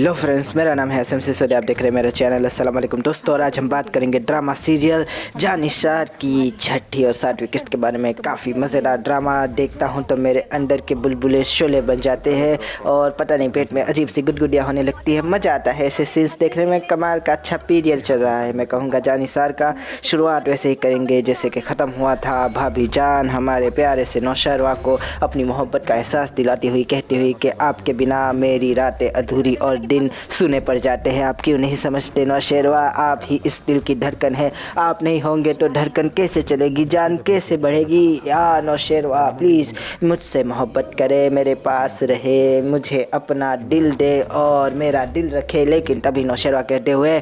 Hello friends, मेरा नाम है एसएम सिसोदिया। आप देख रहे हैं मेरा चैनल। अस्सलाम वालेकुम दोस्तों। और आज हम बात करेंगे ड्रामा सीरियल जान निसार की छठी और 7वीं किस्त के बारे में। काफ़ी मज़ेदार ड्रामा देखता हूं तो मेरे अंदर के बुलबुले शोले बन जाते हैं और पता नहीं पेट में अजीब सी गुदगुदियाँ होने लगती है। मज़ा आता है ऐसे सीन्स देखने में। कमाल का अच्छा पीरियल चल रहा है। मैं कहूँगा जान निसार का शुरुआत वैसे ही करेंगे जैसे कि ख़त्म हुआ था। भाभी जान हमारे प्यारे से नौशहरवा को अपनी मोहब्बत का एहसास दिलाती हुई कहती हुई कि आपके बिना मेरी रातें अधूरी और दिन सुने पड़ जाते हैं। आप क्यों नहीं समझते नौशहरवा, आप ही इस दिल की धड़कन है। आप नहीं होंगे तो धड़कन कैसे चलेगी, जान कैसे बढ़ेगी। या नौशहरवा प्लीज़ मुझसे मोहब्बत करे, मेरे पास रहे, मुझे अपना दिल दे और मेरा दिल रखे। लेकिन तभी नौशहरवा कहते हुए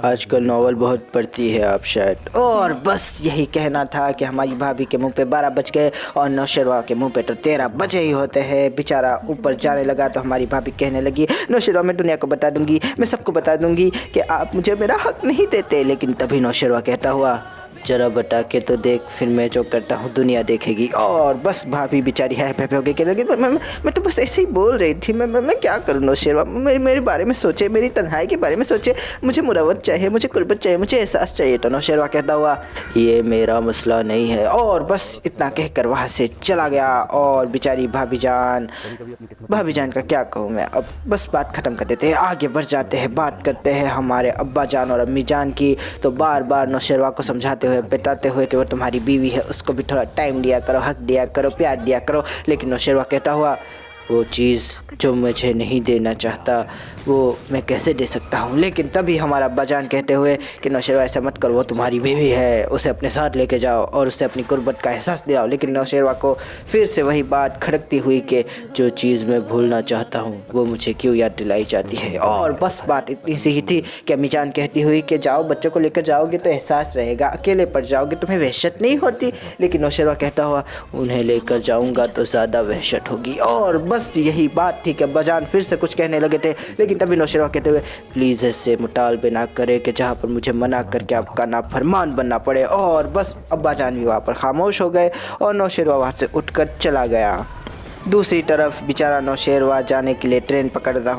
आजकल नॉवल बहुत पढ़ती है आप शायद। और बस यही कहना था कि हमारी भाभी के मुंह पे 12 बज गए और नौशहरवा के मुंह पे तो 13 बजे ही होते हैं। बेचारा ऊपर जाने लगा तो हमारी भाभी कहने लगी नौशहरवा मैं दुनिया को बता दूंगी, मैं सबको बता दूंगी कि आप मुझे मेरा हक नहीं देते। लेकिन तभी नौशहरवा कहता हुआ जरा बता के तो देख, फिर मैं जो करता हूँ दुनिया देखेगी। और बस भाभी बेचारी है हो गई, कहने लगी मैं तो बस ऐसे ही बोल रही थी। मैं क्या करूँ नौशहरवा, मेरे बारे में सोचे, मेरी तन्हाई के बारे में सोचे। मुझे मुरावत चाहिए, मुझे कुर्बत चाहिए, मुझे एहसास चाहिए। तो नौशहरवा कहता हुआ ये मेरा मसला नहीं है। और बस इतना कहकर वहाँ से चला गया। और बेचारी भाभी जान का क्या कहूँ मैं। अब बस बात ख़त्म कर देते हैं, आगे बढ़ जाते हैं। बात करते हैं हमारे अब्बा जान और अम्मी जान की। तो बार बार नौशहरवा को समझाते हुए बताते हुए कि वो तुम्हारी बीवी है, उसको भी थोड़ा टाइम दिया करो, हक दिया करो, प्यार दिया करो। लेकिन नौशहरवा कहता हुआ वो चीज़ जो मुझे नहीं देना चाहता वो मैं कैसे दे सकता हूँ। लेकिन तभी हमारा अब्बा जान कहते हुए कि नौशहरवा ऐसा मत करो, वो तुम्हारी बीवी है, उसे अपने साथ लेके जाओ और उससे अपनी गुर्बत का एहसास दिलाओ। लेकिन नौशहरवा को फिर से वही बात खड़कती हुई कि जो चीज़ मैं भूलना चाहता हूँ वो मुझे क्यों याद दिलाई जाती है। और बस बात इतनी सी ही थी कि अम्मी जान कहती हुई कि जाओ बच्चों को लेकर जाओगे तो एहसास रहेगा, अकेले पड़ जाओगे तुम्हें वहशत नहीं होती। लेकिन नौशहरवा कहता हुआ उन्हें लेकर जाऊँगा तो ज़्यादा वहशत होगी। और बस यही बात थी कि अब्बा जान फिर से कुछ कहने लगे थे। लेकिन तभी नौशहरवा कहते हुए प्लीज़ इससे मुतालबे ना करे कि जहाँ पर मुझे मना करके आपका नाफरमान बनना पड़े। और बस अब्बा जान भी वहाँ पर खामोश हो गए और नौशहरवा वहाँ से उठकर चला गया। दूसरी तरफ बेचारा नौशहरवा जाने के लिए ट्रेन पकड़ता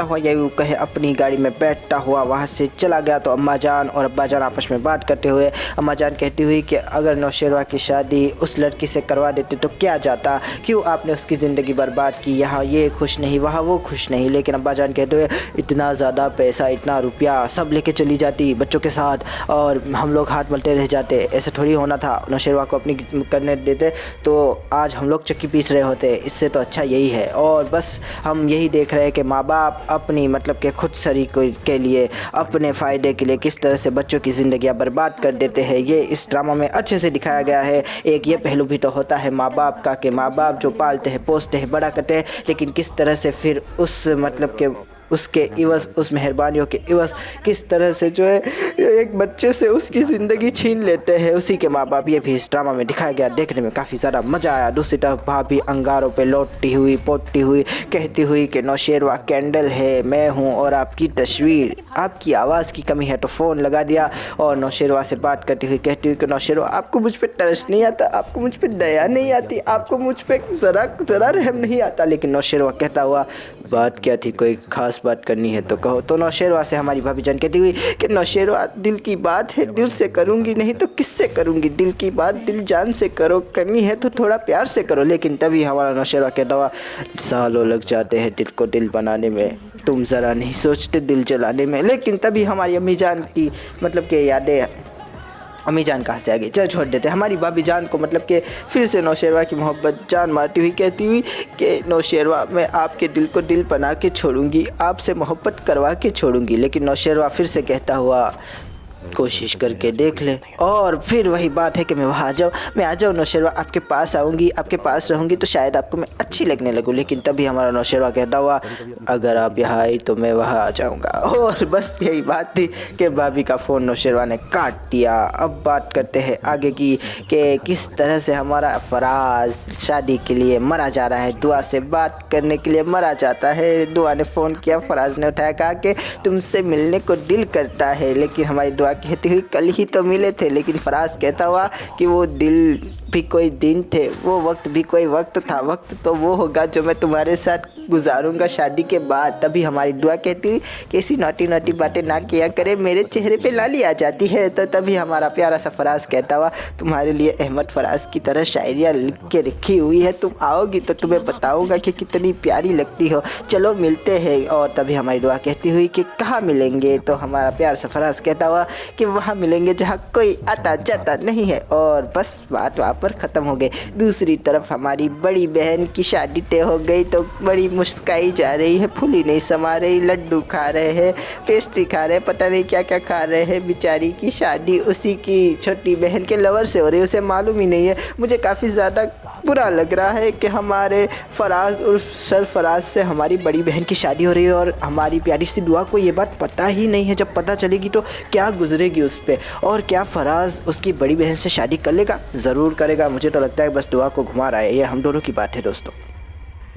हुआ या यूँ कहे अपनी गाड़ी में बैठता हुआ वहाँ से चला गया। तो अम्मा जान और अब्बा जान आपस में बात करते हुए अम्मा जान कहती हुई कि अगर नौशहरवा की शादी उस लड़की से करवा देते तो क्या जाता, क्यों आपने उसकी ज़िंदगी बर्बाद की, यहाँ ये खुश नहीं वहाँ वो खुश नहीं। लेकिन अब्बा जान कहते हुए इतना ज़्यादा पैसा, इतना रुपया सब लेके चली जाती बच्चों के साथ और हम लोग हाथ मलते रह जाते। ऐसे थोड़ी होना था, नौशहरवा को अपनी करने देते तो आज हम लोग चक्की पीस रहे होते। इससे तो अच्छा यही है। और बस हम यही देख रहे हैं कि माँ बाप अपनी मतलब के खुद सरी के लिए, अपने फ़ायदे के लिए किस तरह से बच्चों की ज़िंदगियाँ बर्बाद कर देते हैं। ये इस ड्रामा में अच्छे से दिखाया गया है। एक ये पहलू भी तो होता है माँ बाप का कि माँ बाप जो पालते हैं, पोसते हैं, बड़ा करते हैं, लेकिन किस तरह से फिर उस मतलब के उसके इवज़, उस मेहरबानियों के इवज़ किस तरह से जो है एक बच्चे से उसकी ज़िंदगी छीन लेते हैं उसी के माँ बाप। ये भी इस ड्रामा में दिखाया गया, देखने में काफ़ी ज़्यादा मज़ा आया। दूसरी तरफ भाभी अंगारों पे लौटती हुई पोतती हुई कहती हुई कि नौशहरवा कैंडल है, मैं हूँ और आपकी तस्वीर, आपकी आवाज़ की कमी है। तो फ़ोन लगा दिया और नौशहरवा से बात करती हुई कहती हुई कि नौशहरवा आपको मुझ पर तरस नहीं आता, आपको मुझ पर दया नहीं आती, आपको मुझ पर ज़रा रहम नहीं आता। लेकिन नौशहरवा कहता हुआ बात क्या थी, कोई ख़ास बात करनी है तो कहो। तो नौशहरवा से हमारी भाभी जान कहती हुई कि नौशहरवा दिल की बात है दिल से करूँगी, नहीं तो किससे करूँगी, दिल की बात दिल जान से करो, करनी है तो थोड़ा प्यार से करो। लेकिन तभी हमारा नौशहरवा कहता हुआ सालों लग जाते हैं दिल को दिल बनाने में, तुम ज़रा नहीं सोचते दिल जलाने में। लेकिन तभी हमारी अम्मी जान की मतलब कि यादें, अम्मी जान कहाँ से आ गई, चल छोड़ देते। हमारी भाभी जान को मतलब कि फिर से नौशहरवा की मोहब्बत जान मारती हुई कहती हुई कि नौशहरवा मैं आपके दिल को दिल बना के छोड़ूंगी, आपसे मोहब्बत करवा के छोड़ूंगी। लेकिन नौशहरवा फिर से कहता हुआ कोशिश करके देख ले। और फिर वही बात है कि मैं वहाँ आ जाऊँ नौशहरवा, आपके पास आऊँगी, आपके पास रहूँगी तो शायद आपको मैं अच्छी लगने लगूँ। लेकिन तभी हमारा नौशहरवा कहता हुआ अगर आप यहाँ आई तो मैं वहाँ आ जाऊँगा। और बस यही बात थी कि भाभी का फ़ोन नौशहरवा ने काट दिया। अब बात करते हैं आगे की कि किस तरह से हमारा फराज शादी के लिए मरा जा रहा है, दुआ से बात करने के लिए मरा जाता है। दुआ ने फ़ोन किया, फराज ने उठाया, कहा कि तुमसे मिलने को दिल करता है। लेकिन हमारी दुआ कहती हुई कल ही तो मिले थे। लेकिन फराज कहता हुआ कि वो दिल भी कोई दिन थे, वो वक्त भी कोई वक्त था। वक्त तो वो होगा जो मैं तुम्हारे साथ गुजारूंगा शादी के बाद। तभी हमारी दुआ कहती हुई कि ऐसी नोटी नोटी बातें ना किया करे, मेरे चेहरे पे लाली आ जाती है। तो तभी हमारा प्यारा सा फराज कहता हुआ, तुम्हारे लिए अहमद फराज की तरह शायरियाँ लिख के रखी हुई है, तुम आओगी तो तुम्हें बताऊंगा कि कितनी प्यारी लगती हो, चलो मिलते हैं। और तभी हमारी दुआ कहती हुई कि कहाँ मिलेंगे? तो हमारा प्यारा सा फराज कहता हुआ कि वहाँ मिलेंगे जहाँ कोई आता जाता नहीं है। और बस बात वहाँ पर ख़त्म हो गई। दूसरी तरफ हमारी बड़ी बहन की शादी तय हो गई तो बड़ी मुस्काई जा रही है, फूली नहीं समा रही, लड्डू खा रहे हैं, पेस्ट्री खा रहे हैं, पता नहीं क्या क्या खा रहे हैं। बेचारी की शादी उसी की छोटी बहन के लवर से हो रही है, उसे मालूम ही नहीं है। मुझे काफ़ी ज़्यादा बुरा लग रहा है कि हमारे फराज और सरफराज से हमारी बड़ी बहन की शादी हो रही है और हमारी प्यारी सी दुआ को ये बात पता ही नहीं है। जब पता चलेगी तो क्या गुजरेगी उस पर, और क्या फराज उसकी बड़ी बहन से शादी कर लेगा? ज़रूर करेगा, मुझे तो लगता है बस दुआ को घुमा रहा है। ये हम दोनों की बात है दोस्तों।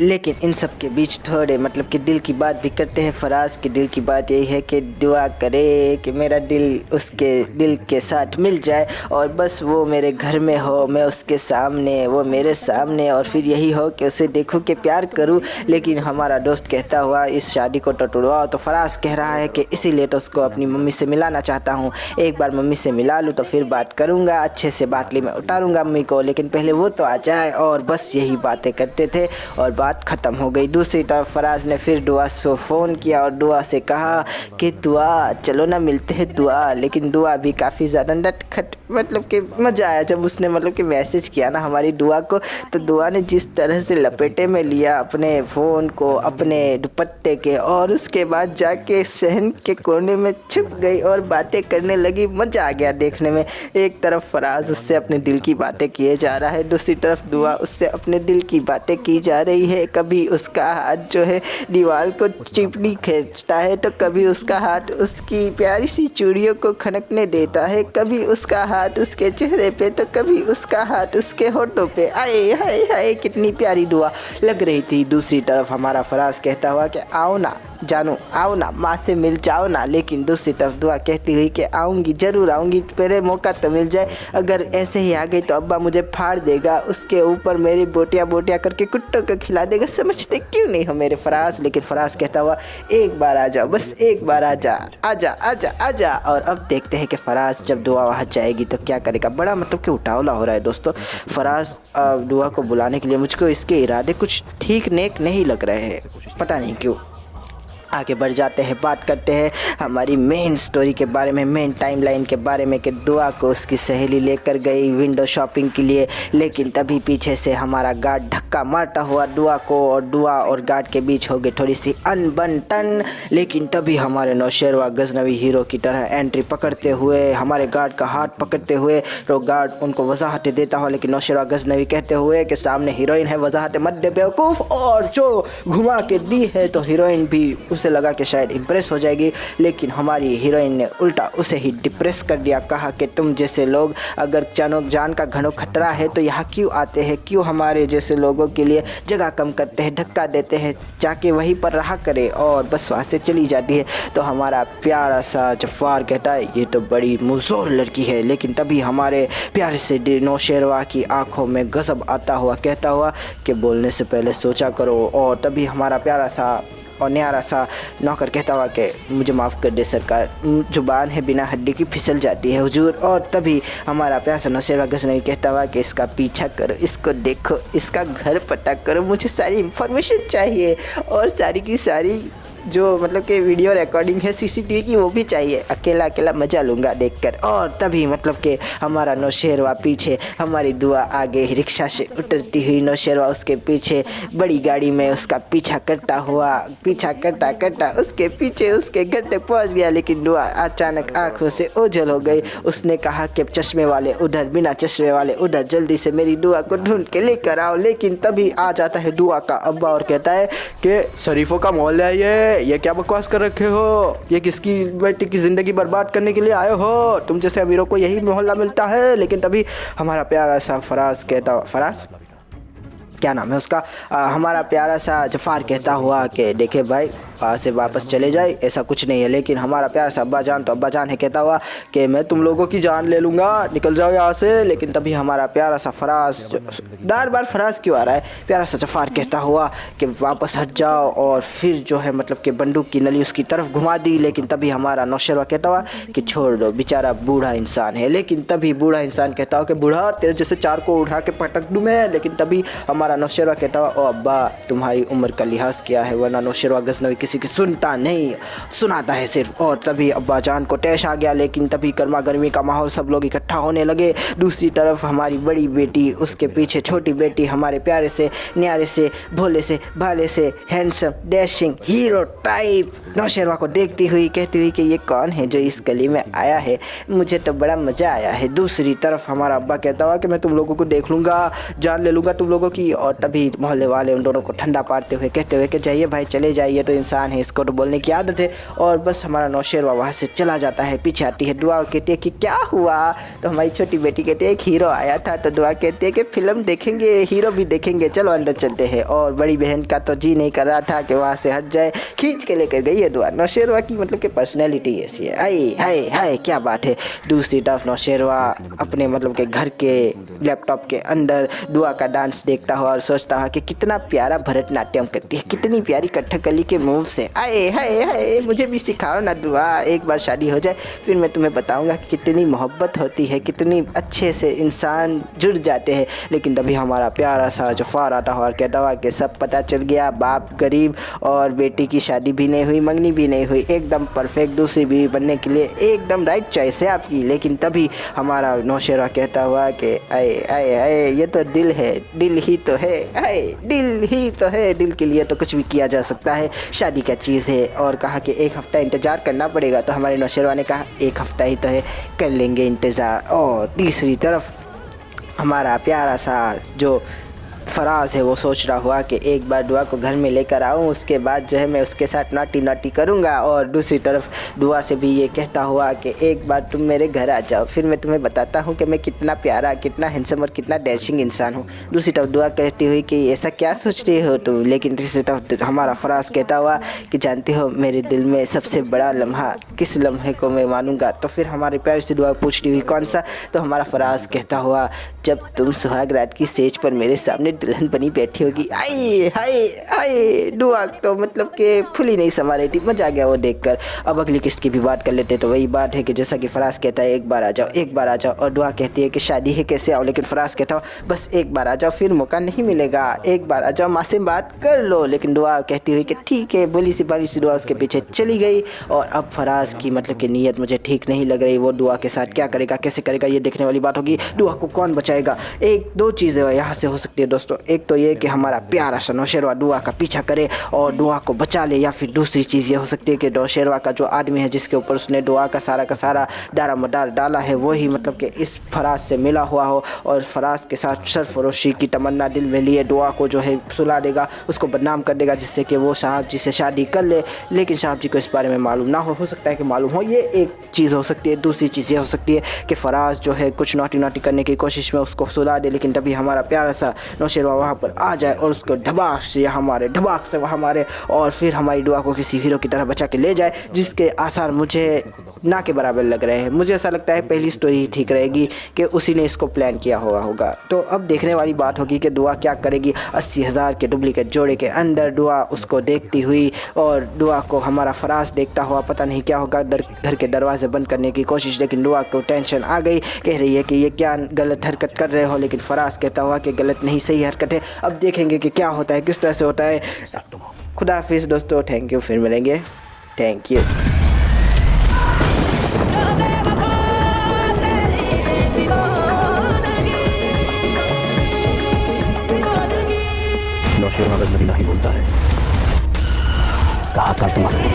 लेकिन इन सब के बीच थोड़े मतलब कि दिल की बात भी करते हैं। फराज के दिल की बात यही है कि दुआ करे कि मेरा दिल उसके दिल के साथ मिल जाए और बस वो मेरे घर में हो, मैं उसके सामने, वो मेरे सामने, और फिर यही हो कि उसे देखूं कि प्यार करूं। लेकिन हमारा दोस्त कहता हुआ इस शादी को तो टुड़वाओ। तो फराज कह रहा है कि इसीलिए तो उसको अपनी मम्मी से मिलाना चाहता हूँ, एक बार मम्मी से मिला लूँ तो फिर बात करूँगा, अच्छे से बाटली में उतारूँगा मम्मी को, लेकिन पहले वो तो आ जाए। और बस यही बातें करते थे और बात ख़त्म हो गई। दूसरी तरफ फराज ने फिर दुआ को फ़ोन किया और दुआ से कहा कि दुआ चलो ना मिलते हैं दुआ। लेकिन दुआ भी काफ़ी ज़्यादा नटखट, मतलब कि मज़ा आया जब उसने मतलब कि मैसेज किया ना हमारी दुआ को। तो दुआ ने जिस तरह से लपेटे में लिया अपने फ़ोन को अपने दुपट्टे के, और उसके बाद जाके सहन के कोने में छुप गई और बातें करने लगी। मज़ा आ गया देखने में। एक तरफ फराज उससे अपने दिल की बातें किए जा रहा है, दूसरी तरफ दुआ उससे अपने दिल की बातें की जा रही है। कभी उसका हाथ जो है दीवार को चिपनी खींचता है तो कभी उसका हाथ उसकी प्यारी सी चूड़ियों को खनकने देता है, कभी उसका हाथ उसके चेहरे पे तो कभी उसका हाथ उसके होठों पे। आए हाय हाय कितनी प्यारी दुआ लग रही थी। दूसरी तरफ हमारा फराज कहता हुआ कि आओ ना जानू, आओ ना, माँ से मिल जाओ ना। लेकिन दूसरी तरफ दुआ कहती हुई कि आऊँगी, ज़रूर आऊँगी, पहले मौका तो मिल जाए। अगर ऐसे ही आ गई तो अब्बा मुझे फाड़ देगा, उसके ऊपर मेरी बोटियाँ बोटियाँ करके कुत्तों को खिला देगा। समझते क्यों नहीं हो मेरे फराज? लेकिन फराज कहता हुआ एक बार आ जाओ, बस एक बार आ जा, आजा आजा आजा। और अब देखते हैं कि फराज जब दुआ वहाँ जाएगी तो क्या करेगा। बड़ा मतलब कि उठावला हो रहा है दोस्तों फराज दुआ को बुलाने के लिए। मुझको इसके इरादे कुछ ठीक नेक नहीं लग रहे हैं, पता नहीं क्यों। आगे बढ़ जाते हैं, बात करते हैं हमारी मेन स्टोरी के बारे में, मेन टाइमलाइन के बारे में कि दुआ को उसकी सहेली लेकर गई विंडो शॉपिंग के लिए। लेकिन तभी पीछे से हमारा गार्ड धक्का मारता हुआ दुआ को, और दुआ और गार्ड के बीच हो गई थोड़ी सी अनबन टन। लेकिन तभी हमारे नौशेरवा गजनवी हीरो की तरह एंट्री पकड़ते हुए हमारे गार्ड का हाथ पकड़ते हुए तो गार्ड उनको वजाहतें देता हुआ, लेकिन नौशेरवा गजनवी कहते हुए कि सामने हीरोइन है, वजाहतें मत दे बेवकूफ़। और जो घुमा के दी है तो हीरोइन भी उसे लगा कि शायद इम्प्रेस हो जाएगी, लेकिन हमारी हीरोइन ने उल्टा उसे ही डिप्रेस कर दिया। कहा कि तुम जैसे लोग अगर जान का घनों खतरा है तो यहाँ क्यों आते हैं, क्यों हमारे जैसे लोगों के लिए जगह कम करते हैं, धक्का देते हैं, जाके वहीं पर रहा करे। और बस वहाँ से चली जाती है। तो हमारा प्यारा सा जफ़ार कहता है ये तो बड़ी मुज़ोर लड़की है। लेकिन तभी हमारे प्यारे से नौशेरवा की आंखों में गज़ब आता हुआ कहता हुआ कि बोलने से पहले सोचा करो। और तभी हमारा प्यारा सा और न्यारा सा नौकर कहता हुआ कि मुझे माफ़ कर दे सरकार, जुबान है बिना हड्डी की फिसल जाती है हुजूर। और तभी हमारा प्यारा सा नौशेरवा गजनवी कहता हुआ कि इसका पीछा करो, इसको देखो, इसका घर पता करो, मुझे सारी इन्फॉर्मेशन चाहिए और सारी की सारी जो मतलब कि वीडियो रिकॉर्डिंग है सीसीटीवी की वो भी चाहिए। अकेला अकेला मज़ा लूँगा देखकर। और तभी मतलब कि हमारा नौशेरवा पीछे, हमारी दुआ आगे रिक्शा से उतरती हुई, नौशेरवा उसके पीछे बड़ी गाड़ी में उसका पीछा करता हुआ, पीछा करता करता उसके पीछे उसके घर तक पहुँच गया। लेकिन दुआ अचानक आँखों से ओझल हो गई। उसने कहा कि चश्मे वाले उधर, बिना चश्मे वाले उधर, जल्दी से मेरी दुआ को ढूंढ के लेकर आओ। लेकिन तभी आ जाता है दुआ का अब्बा और कहता है कि शरीफों का मोहल्ला है ये क्या बकवास कर रखे हो, ये किसकी बेटी की ज़िंदगी बर्बाद करने के लिए आए हो, तुम जैसे अमीरों को यही मोहल्ला मिलता है। लेकिन तभी हमारा प्यारा सा फराज कहता, फराज क्या नाम है उसका, हमारा प्यारा सा जफ़ार कहता हुआ कि देखे भाई वहाँ से वापस चले जाए, ऐसा कुछ नहीं है। लेकिन हमारा प्यारा सा अब्बा जान, तो अब्बा जान है कहता हुआ कि मैं तुम लोगों की जान ले लूँगा, निकल जाओ यहाँ से। लेकिन तभी हमारा प्यारा सा फराज, बार बार फराज क्यों आ रहा है, प्यारा सा जफ़ार कहता हुआ कि वापस हट जाओ, और फिर जो है मतलब कि बंदूक की नली उसकी तरफ घुमा दी। लेकिन तभी हमारा नौशेरवा कहता हुआ कि छोड़ दो, बेचारा बूढ़ा इंसान है। लेकिन तभी बूढ़ा इंसान कहता हो कि बूढ़ा तेरे जैसे चार को उठा के पटक दूँ मैं। लेकिन तभी हमारा नौशेरवा कहता हुआ ओ अब्बा तुम्हारी उम्र का लिहाज किया है, वरना नौशेरवा गजनवी किसी की सुनता नहीं, सुनाता है सिर्फ। और तभी अब्बा जान को तैश आ गया। लेकिन तभी गर्मा गर्मी का माहौल, सब लोग इकट्ठा होने लगे। दूसरी तरफ हमारी बड़ी बेटी, उसके पीछे छोटी बेटी, हमारे प्यारे से न्यारे से भोले से भाले से handsome dashing hero type Nausherwa को देखती हुई कहती हुई कि ये कौन है जो इस गली में आया है, मुझे तो बड़ा मज़ा आया है। दूसरी तरफ हमारा अब्बा कहता हुआ कि मैं तुम लोगों को देख लूँगा, जान ले लूँगा तुम लोगों की। और तभी मोहल्ले वाले उन दोनों को ठंडा पाड़ते हुए कहते हुए कि जाइए भाई चले जाइए, तो इंसान है, इसको तो बोलने की आदत है। और बस हमारा नौशेरवा वहाँ से चला जाता है। पीछे आती है दुआ और कहती है कि क्या हुआ, तो हमारी छोटी बेटी कहती है एक हीरो आया था, तो दुआ कहती है कि फिल्म देखेंगे, हीरो भी देखेंगे, चलो अंदर चलते हैं। और बड़ी बहन का तो जी नहीं कर रहा था कि वहाँ से हट जाए, खींच के लेकर गई है दुआ। नौशेरवा की मतलब कि पर्सनैलिटी ऐसी है, हाय हाय हाय क्या बात है। दूसरी तरफ नौशेरवा अपने मतलब के घर के लैपटॉप के अंदर दुआ का डांस देखता हुआ और सोचता हुआ कि कितना प्यारा भरतनाट्यम करती है, कितनी प्यारी कथकली के मूव से, आए हाय हाय मुझे भी सिखाओ ना दुआ, एक बार शादी हो जाए फिर मैं तुम्हें बताऊंगा कि कितनी मोहब्बत होती है, कितनी अच्छे से इंसान जुड़ जाते हैं। लेकिन तभी हमारा प्यारा सा जफ़ार आता हुआ और कहता हुआ कि सब पता चल गया, बाप गरीब और बेटी की शादी भी नहीं हुई, मंगनी भी नहीं हुई, एकदम परफेक्ट दूसरी बीवी बनने के लिए एकदम राइट चॉइस है आपकी। लेकिन तभी हमारा नौशेरवा कहता हुआ कि आए आए आए ये तो दिल है, दिल ही तो है, आए दिल ही तो है, दिल के लिए तो कुछ भी किया जा सकता है, शादी क्या चीज़ है। और कहा कि एक हफ़्ता इंतज़ार करना पड़ेगा, तो हमारे नौशेरवा ने कहा एक हफ़्ता ही तो है, कर लेंगे इंतज़ार। और तीसरी तरफ हमारा प्यारा सा जो फराज है वो सोच रहा हुआ कि एक बार दुआ को घर में लेकर आऊँ, उसके बाद जो है मैं उसके साथ नाटी नाटी करूँगा। और दूसरी तरफ दुआ से भी ये कहता हुआ कि एक बार तुम मेरे घर आ जाओ, फिर मैं तुम्हें बताता हूँ कि मैं कितना प्यारा, कितना हैंडसम और कितना डैशिंग इंसान हूँ। दूसरी तरफ दुआ कहती हुई कि ऐसा क्या सोच रही हो तुम। लेकिन तीसरी तरफ हमारा फराज कहता हुआ कि जानती हो मेरे दिल में सबसे बड़ा लम्हा किस लम्हे को मैं मानूंगा। तो फिर हमारे प्यार से दुआ पूछती हुई कौन सा, तो हमारा फराज कहता हुआ जब तुम सुहाग रात की सेज पर मेरे सामने दुल्हन बनी बैठी होगी। आए हाय हाय दुआ तो मतलब कि फुली नहीं समा रही थी, मजा आ गया वो देखकर। अब अगली किस्त की भी बात कर लेते, तो वही बात है कि जैसा कि फराज कहता है एक बार आ जाओ, एक बार आ जाओ, और दुआ कहती है कि शादी है कैसे आओ, लेकिन फराज कहता हो बस एक बार आ जाओ, फिर मौका नहीं मिलेगा, एक बार आ जाओ, माँ से बात कर लो। लेकिन दुआ कहती हुई कि ठीक है, बोली सी बाली सी दुआ उसके पीछे चली गई। और अब फराज की मतलब कि नीयत मुझे ठीक नहीं लग रही, वो दुआ के साथ क्या करेगा, कैसे करेगा, ये देखने वाली बात होगी। दुआ को कौन बचाएगा। एक दो चीज़ें यहाँ से हो सकती है दोस्तों, एक तो ये कि हमारा प्यारा सा नौशेरवा दुआ का पीछा करे और दुआ को बचा ले, या फिर दूसरी चीज़ ये हो सकती है कि नौशेरवा का जो आदमी है जिसके ऊपर उसने दुआ का सारा डारा मदार डाला है, वही मतलब कि इस फराज से मिला हुआ हो और फराज के साथ सरफरोशी की तमन्ना दिल में लिए दुआ को जो है सुला देगा, उसको बदनाम कर देगा, जिससे कि वो साहब जी से शादी कर ले। लेकिन साहब जी को इस बारे में मालूम ना हो सकता है कि मालूम हो, ये एक चीज़ हो सकती है। दूसरी चीज़ ये हो सकती है कि फराज जो है कुछ नौटी नौटी करने की कोशिश में उसको सुला दे, लेकिन तभी हमारा प्यारा सा नौशेरवा वहाँ पर आ जाए और उसको ढबाक से वहाँ मारे और फिर हमारी दुआ को किसी हीरो की तरह बचा के ले जाए, जिसके आसार मुझे ना के बराबर लग रहे हैं। मुझे ऐसा लगता है पहली स्टोरी ठीक रहेगी कि उसी ने इसको प्लान किया हुआ होगा। तो अब देखने वाली बात होगी कि दुआ क्या करेगी। 80,000 के डुप्लीकेट जोड़े के अंदर दुआ उसको देखती हुई और दुआ को हमारा फराज देखता हुआ, पता नहीं क्या होगा, घर के दरवाजे बंद करने की कोशिश। लेकिन दुआ को टेंशन आ गई, कह रही है कि ये क्या गलत हरकत कर रहे हो, लेकिन फराज कहता हुआ कि गलत नहीं, सही हरकत है। अब देखेंगे कि क्या होता है, किस तरह से होता है। खुदा हाफिज़ दोस्तों, थैंक यू, फिर मिलेंगे, थैंक यू। नौशेरवा गजनवी नहीं बोलता है, इसका हाथ काट तुम्हारा।